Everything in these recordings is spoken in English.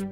I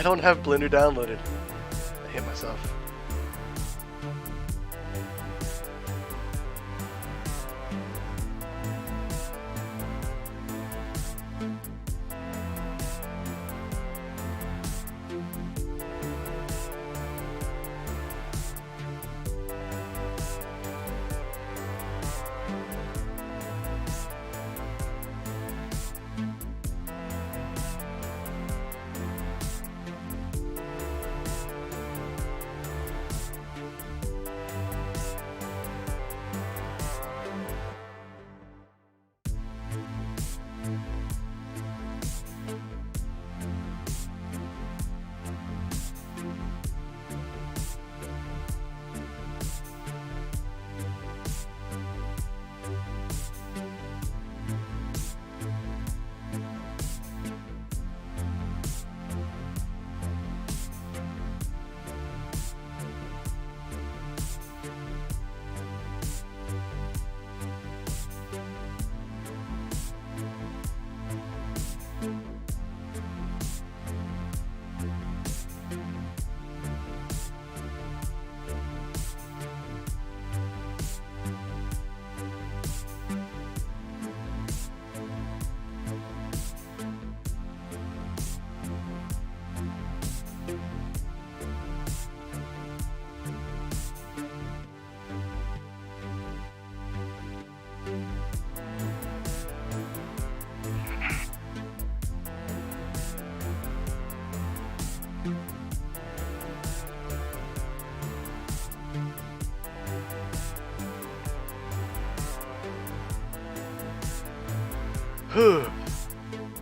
don't have Blender downloaded. I hate myself.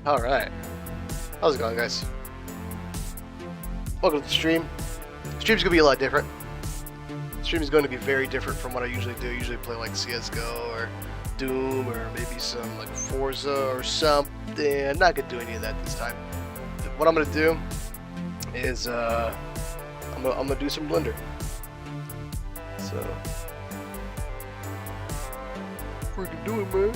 Alright. How's it going, guys? Welcome to the stream. Stream's gonna be a lot different. Stream is going to be very different from what I usually do. I usually play like CSGO or Doom or maybe some like Forza or something. I'm not gonna do any of that this time. What I'm gonna do is I'm gonna do some Blender. So freaking do it, man.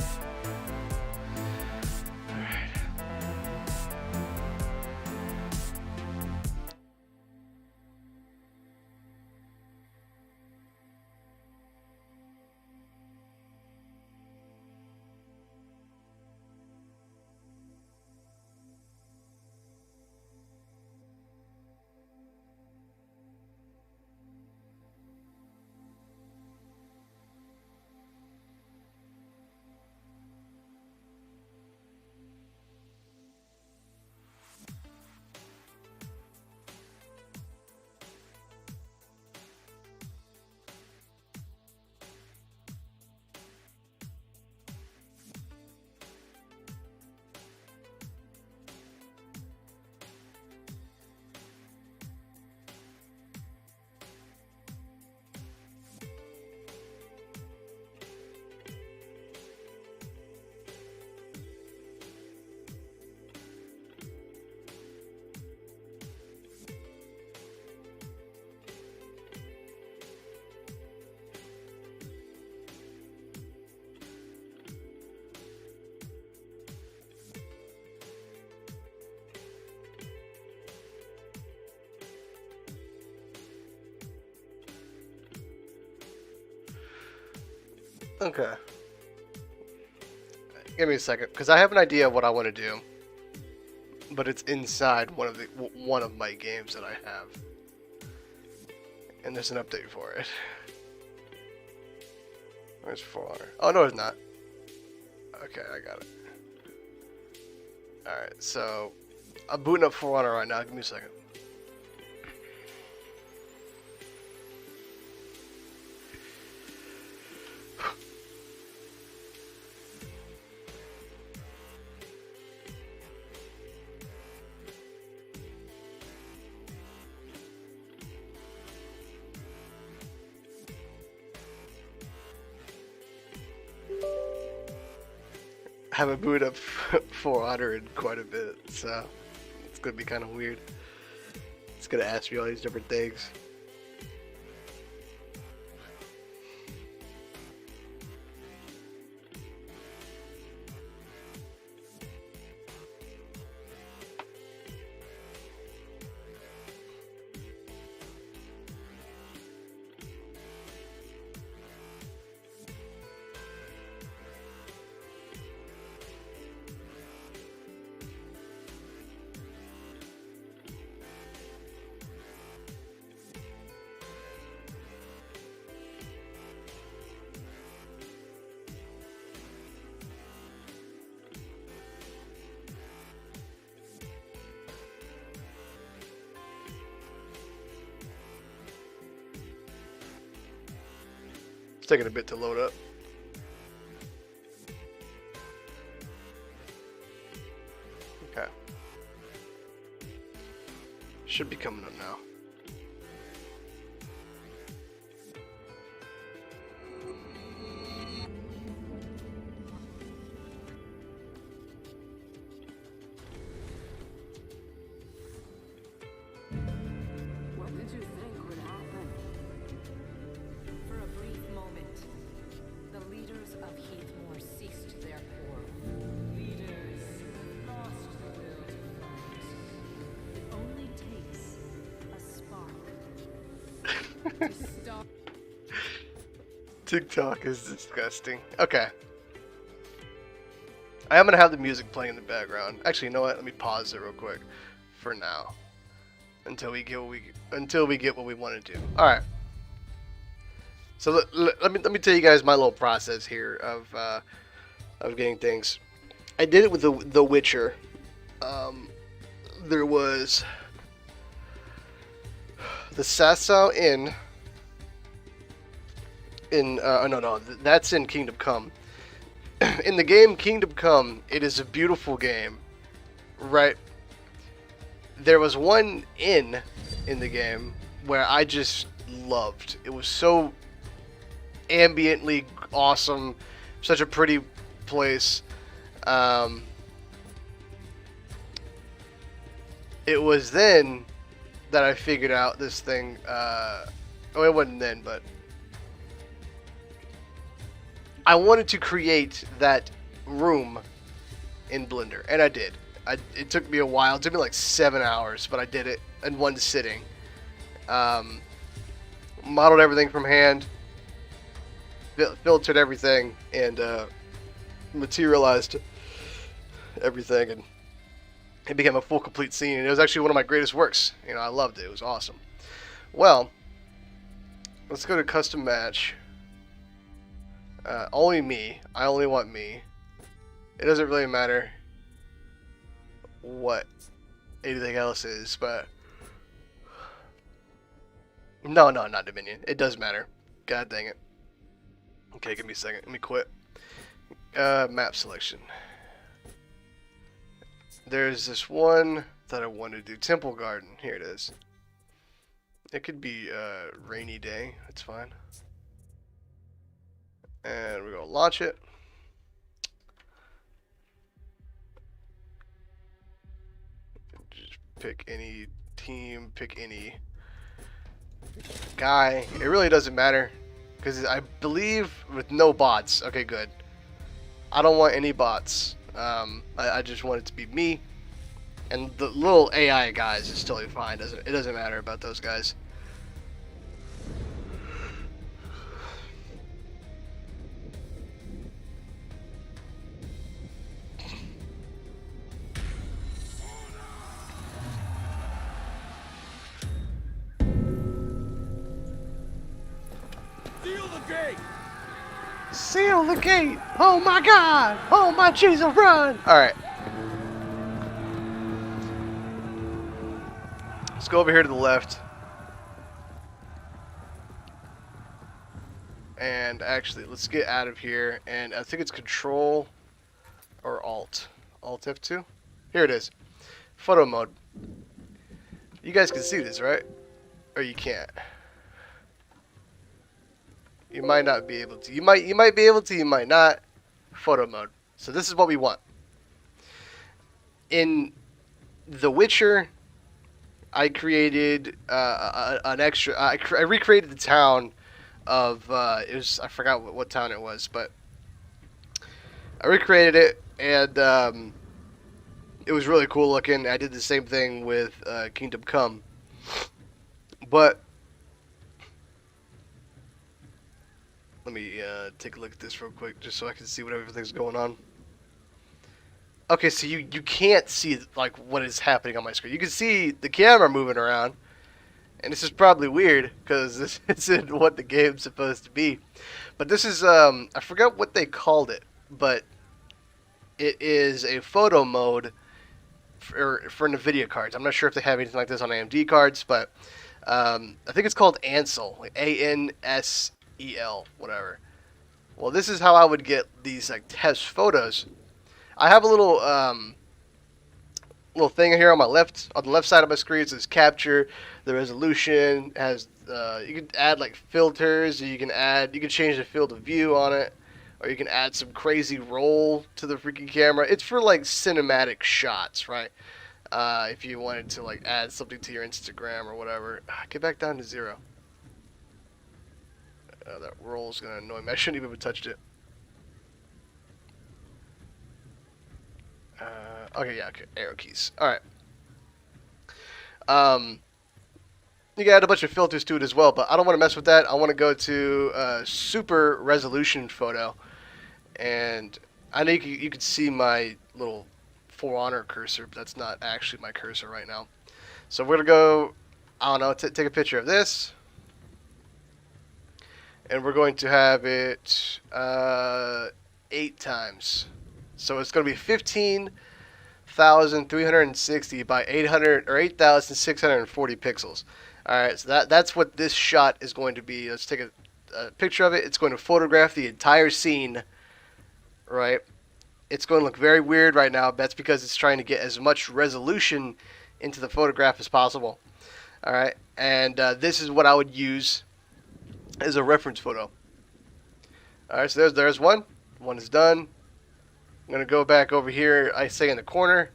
Okay. Give me a second, because I have an idea of what I want to do, but it's inside one of my games that I have, and there's an update for it. Where's 4? Oh no, it's not. Okay, I got it. Alright, so I'm booting up For Honor right now. Give me a second. Haven't booted up For Honor in quite a bit, so it's gonna be kind of weird. It's gonna ask me all these different things. It's taking a bit to load up. Okay. Should be coming up now. What did you think would happen? For a brief moment, the leaders of Heathmore ceased their quarrel. Leaders have lost the will to fight. It only takes a spark to stop. TikTok is disgusting. Okay. I am gonna have the music playing in the background. Actually, you know what? Let me pause it real quick for now, until we get what we want to do. All right. So let me tell you guys my little process here of getting things. I did it with the Witcher. There was the Sasau Inn. No, that's in Kingdom Come. In the game Kingdom Come, it is a beautiful game, right? There was one inn in the game where I just loved. It was so ambiently awesome, such a pretty place. It was then that I figured out this thing. Oh, it wasn't then, but I wanted to create that room in Blender, and I did. It took me a while. It took me like 7 hours, but I did it in one sitting. Modeled everything from hand, filtered everything, and materialized everything, and it became a full, complete scene. And it was actually one of my greatest works. You know, I loved it. It was awesome. Well, let's go to custom match. Only me. I only want me. It doesn't really matter what anything else is, but no, not Dominion. It does matter. God dang it. Okay, give me a second. Let me quit. Map selection. There's this one that I want to do. Temple Garden. Here it is. It could be a rainy day. That's fine. And we're going to launch it. Just pick any team, pick any guy. It really doesn't matter, because I believe with no bots. Okay, good. I don't want any bots. I just want it to be me. And the little AI guys is totally fine. It doesn't matter about those guys. Seal the gate! Seal the gate! Oh my god! Oh my Jesus, run! Alright. Let's go over here to the left. And actually, let's get out of here. And I think it's Control or Alt. Alt F2? Here it is. Photo mode. You guys can see this, right? Or you can't. You might not be able to. You might be able to, you might not. Photo mode. So this is what we want. In The Witcher, I created an extra. I recreated the town of. It was, I forgot what town it was, but I recreated it, and it was really cool looking. I did the same thing with Kingdom Come, but let me take a look at this real quick, just so I can see what everything's going on. Okay, so you can't see like what is happening on my screen. You can see the camera moving around, and this is probably weird because this isn't what the game's supposed to be. But this is I forgot what they called it, but it is a photo mode for NVIDIA cards. I'm not sure if they have anything like this on AMD cards, but I think it's called Ansel, like ANSEL, whatever. Well, this is how I would get these like test photos. I have a little little thing here on the left side of my screen. It says capture. The resolution has you can add like filters. You can change the field of view on it, or you can add some crazy roll to the freaking camera. It's for like cinematic shots, right? If you wanted to like add something to your Instagram or whatever. Get back down to 0. That roll is gonna annoy me. I shouldn't even have touched it. Okay, yeah, okay. Arrow keys. Alright. You can add a bunch of filters to it as well, but I don't want to mess with that. I want to go to super resolution photo. And I know you can see my little For Honor cursor, but that's not actually my cursor right now. So we're going to go, I don't know, take a picture of this. And we're going to have it 8 times. So it's going to be 15,360 by 800 or 8,640 pixels. All right, so that's what this shot is going to be. Let's take a picture of it. It's going to photograph the entire scene, right? It's going to look very weird right now. That's because it's trying to get as much resolution into the photograph as possible. All right, and this is what I would use as a reference photo. All right, so there's one. One is done. I'm going to go back over here, I say in the corner,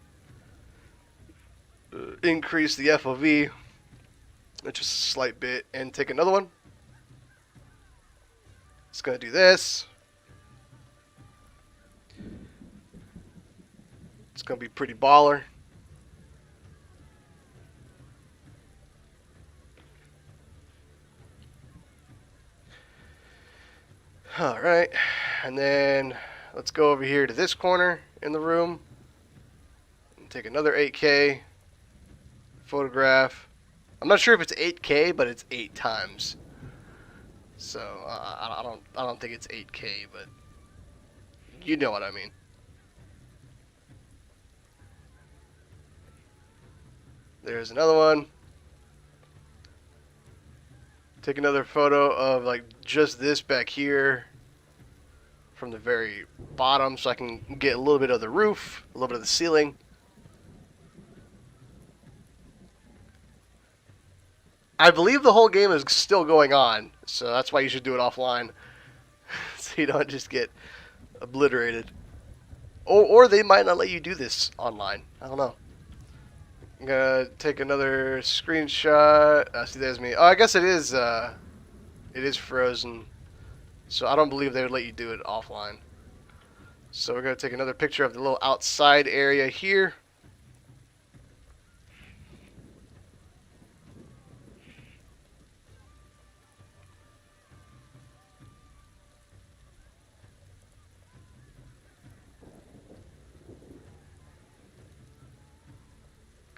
increase the FOV just a slight bit, and take another one. It's going to do this. It's going to be pretty baller. Alright, and then let's go over here to this corner in the room and take another 8K photograph. I'm not sure if it's 8K, but it's 8 times. So I don't think it's 8K, but you know what I mean. There's another one. Take another photo of like just this back here from the very bottom so I can get a little bit of the roof, a little bit of the ceiling. I believe the whole game is still going on, so that's why you should do it offline. So you don't just get obliterated. Or they might not let you do this online. I don't know. I'm gonna take another screenshot. See, there's me. Oh, I guess it is frozen. So I don't believe they would let you do it offline. So we're gonna take another picture of the little outside area here.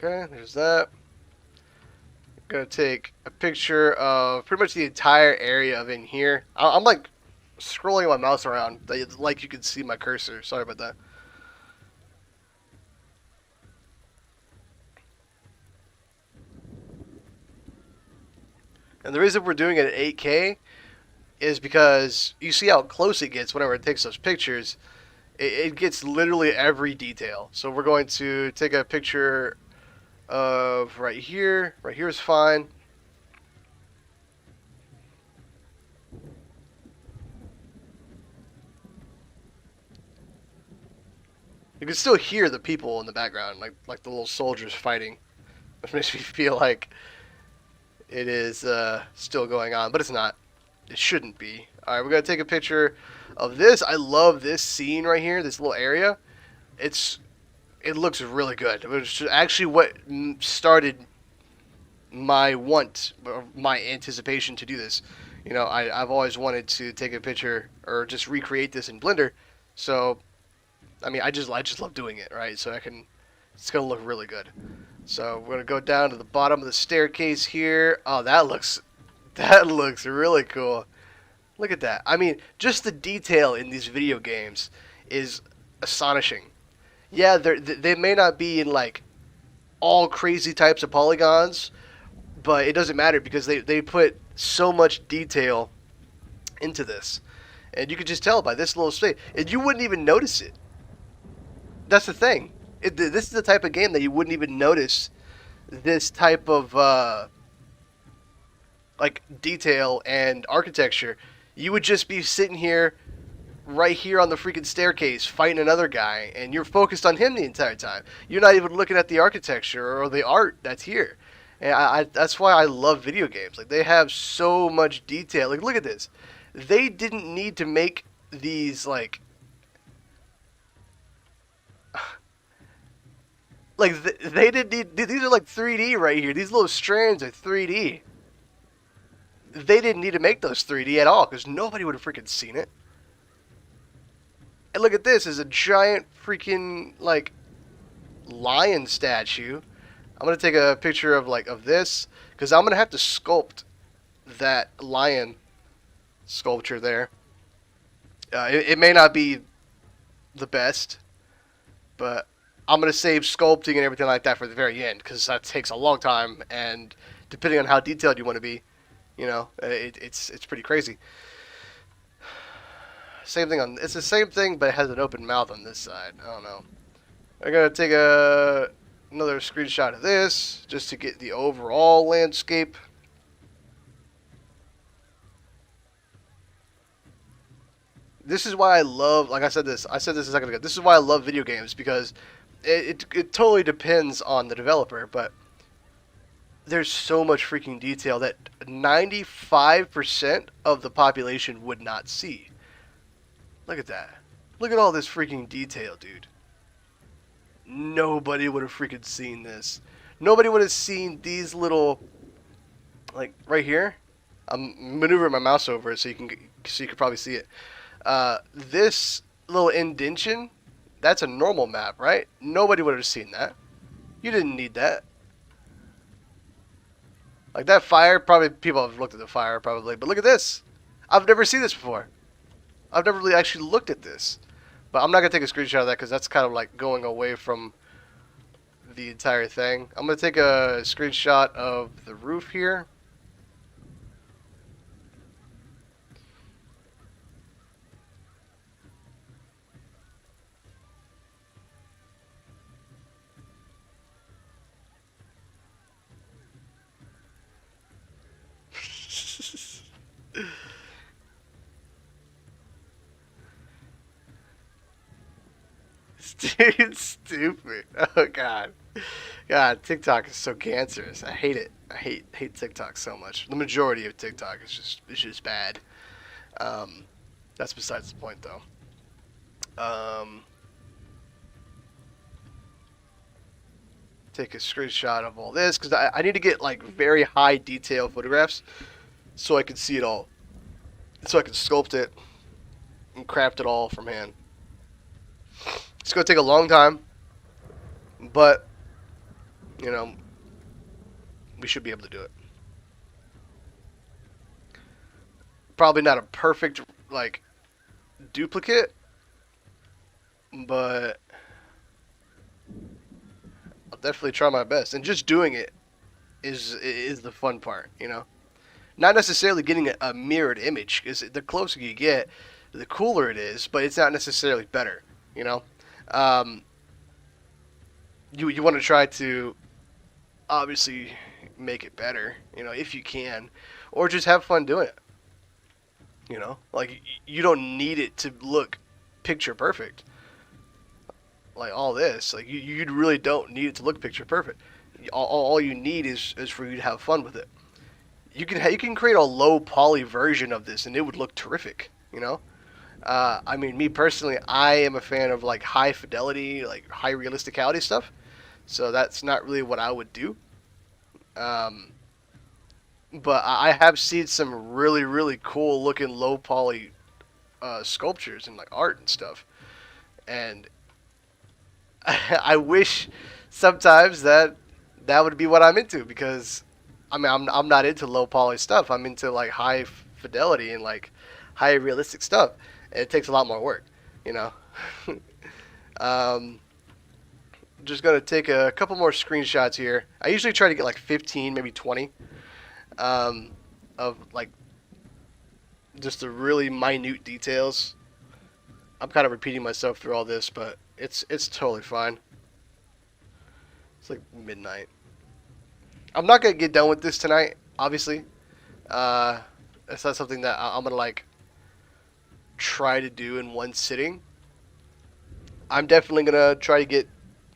Okay, there's that. I'm gonna take a picture of pretty much the entire area of in here. I'm like scrolling my mouse around, like you can see my cursor. Sorry about that. And the reason we're doing it at 8K is because you see how close it gets whenever it takes those pictures. It gets literally every detail. So we're going to take a picture of right here. Right here is fine. You can still hear the people in the background, like the little soldiers fighting, which makes me feel like it is still going on, but it's not. It shouldn't be. All right, we're gonna take a picture of this. I love this scene right here, this little area. It looks really good. It was actually what started my my anticipation to do this. You know, I've always wanted to take a picture or just recreate this in Blender. So, I mean, I just love doing it, right? So it's gonna look really good. So we're gonna go down to the bottom of the staircase here. Oh, that looks really cool. Look at that. I mean, just the detail in these video games is astonishing. Yeah, they may not be in like all crazy types of polygons, but it doesn't matter because they put so much detail into this. And you can just tell by this little space. And you wouldn't even notice it. That's the thing. This is the type of game that you wouldn't even notice this type of like detail and architecture. You would just be sitting here right here on the freaking staircase fighting another guy, and you're focused on him the entire time. You're not even looking at the architecture or the art that's here. And that's why I love video games. Like, they have so much detail. Like, look at this. They didn't need to make these like they didn't need, these are like 3D right here. These little strands are 3D. They didn't need to make those 3D at all because nobody would have freaking seen it. And look at this, is a giant freaking like lion statue. I'm gonna take a picture of this because I'm gonna have to sculpt that lion sculpture there. It may not be the best, but I'm gonna save sculpting and everything like that for the very end because that takes a long time, and depending on how detailed you want to be, you know, it's pretty crazy. Same thing on, it's the same thing, but it has an open mouth on this side. I don't know. I'm gonna take another screenshot of this just to get the overall landscape. This is why I love, like I said this a second ago. This is why I love video games because it totally depends on the developer, but there's so much freaking detail that 95% of the population would not see. Look at that. Look at all this freaking detail, dude. Nobody would have freaking seen this. Nobody would have seen these little, like right here. I'm maneuvering my mouse over it so you can probably see it. This little indentation, that's a normal map, right? Nobody would have seen that. You didn't need that. Like that fire, probably people have looked at the fire probably, but look at this. I've never seen this before. I've never really actually looked at this. But I'm not going to take a screenshot of that because that's kind of like going away from the entire thing. I'm going to take a screenshot of the roof here. Dude, stupid. Oh god. God, TikTok is so cancerous. I hate it. I hate TikTok so much. The majority of TikTok is just bad. That's besides the point though. Take a screenshot of all this because I need to get like very high detail photographs so I can see it all. So I can sculpt it and craft it all from hand. It's going to take a long time, but, you know, we should be able to do it. Probably not a perfect, like, duplicate, but I'll definitely try my best. And just doing it is the fun part, you know. Not necessarily getting a mirrored image, because the closer you get, the cooler it is, but it's not necessarily better, you know. Um, you want to try to obviously make it better, you know, if you can, or just have fun doing it. You know, like you don't need it to look picture perfect. Like all this, like you really don't need it to look picture perfect. All you need is for you to have fun with it. You can create a low poly version of this, and it would look terrific. You know, I mean, me personally, I am a fan of like high fidelity, like high realisticality stuff. So that's not really what I would do. Um, but I have seen some really cool looking low poly sculptures and like art and stuff, and I wish sometimes that would be what I'm into, because I mean I'm not into low poly stuff. I'm into like high fidelity and like high realistic stuff. And it takes a lot more work, you know. um, just gonna take a couple more screenshots here. I usually try to get like 15, maybe 20, um, of like just the really minute details. I'm kind of repeating myself through all this, but it's totally fine. It's like midnight. I'm not gonna get done with this tonight, obviously. Uh, it's not something that I'm gonna like try to do in one sitting. I'm definitely gonna try to get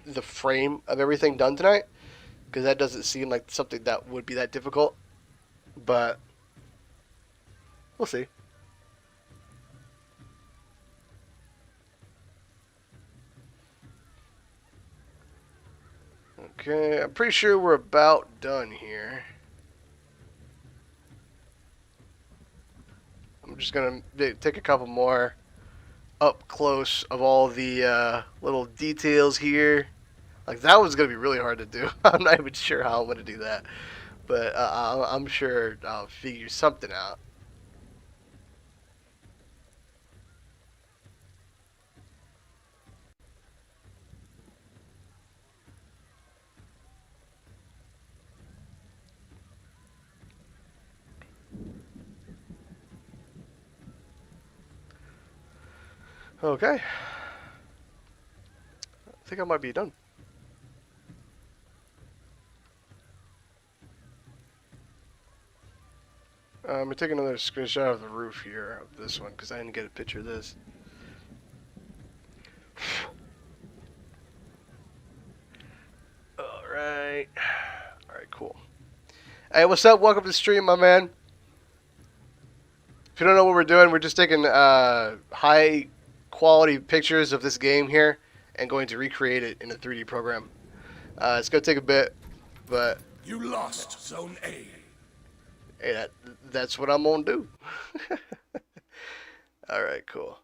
the frame of everything done tonight, because that doesn't seem like something that would be that difficult. But we'll see. Okay, I'm pretty sure we're about done here. I'm just gonna take a couple more up close of all the little details here. Like that one's gonna be really hard to do. I'm not even sure how I'm gonna do that, but I'm sure I'll figure something out. Okay, I think I might be done. I'm gonna take another screenshot of the roof here of this one, because I didn't get a picture of this. Alright. Alright, cool. Hey, what's up? Welcome to the stream, my man. If you don't know what we're doing, we're just taking high quality pictures of this game here and going to recreate it in a 3D program. It's gonna take a bit, but You lost Zone A. hey, that's what I'm gonna do. Alright, cool.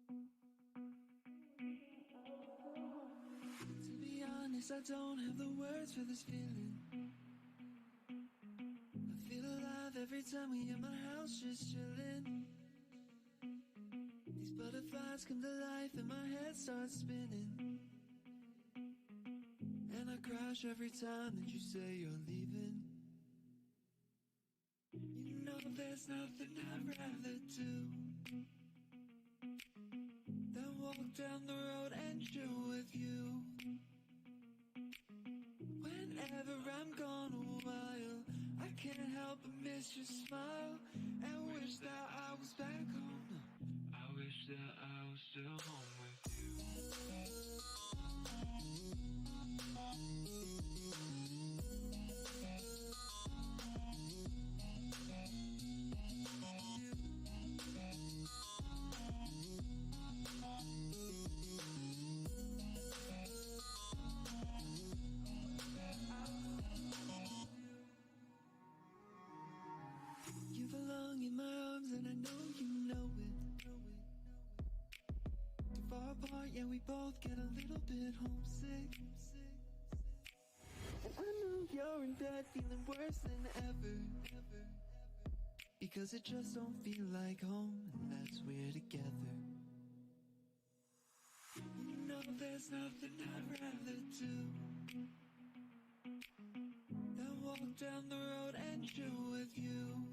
To be honest, I don't have the words for this feeling. I feel alive every time we in my house just chilling. These butterflies come to life and my head starts spinning. And I crash every time that you say you're leaving. You know there's nothing I'd rather do than walk down the road and chill with you. Whenever I'm gone a while, I can't help but miss your smile and wish that I was back home. I wish that I was still home with you. You belong in my arms and I know you know it. We're far apart, yeah, we both get a little bit homesick. And I know you're in bed feeling worse than ever. Because it just don't feel like home, and that's we're together. You know there's nothing I'd rather do than walk down the road and chill with you.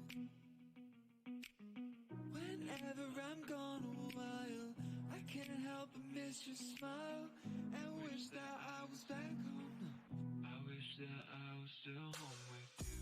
Whenever I'm gone a while, I can't help but miss your smile and wish that I was back home. I wish that I was still home with you.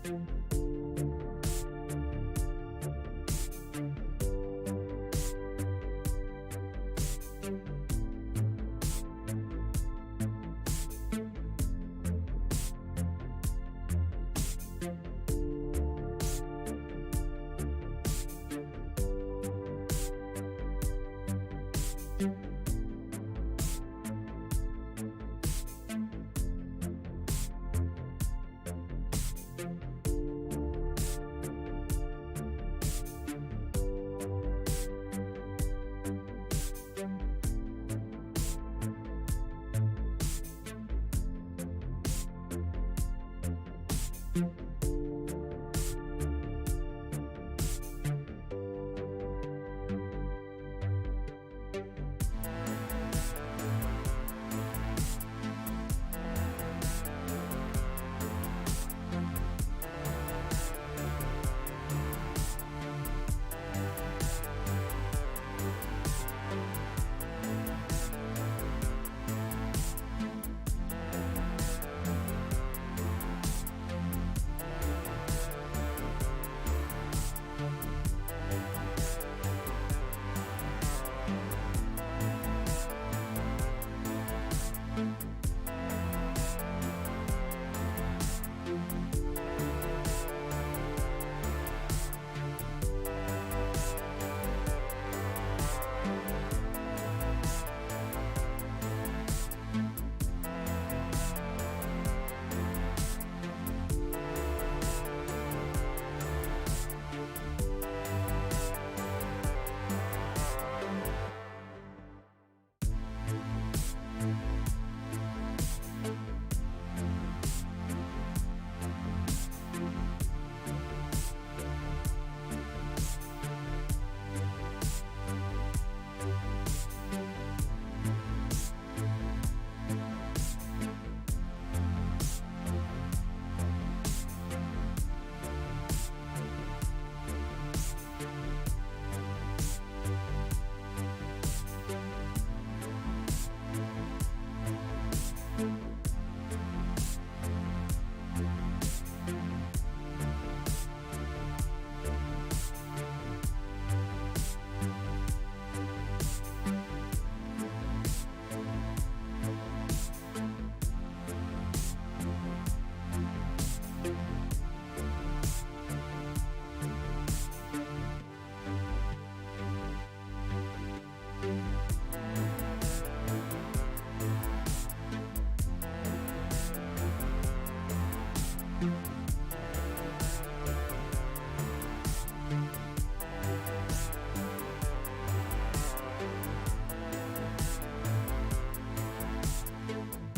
you.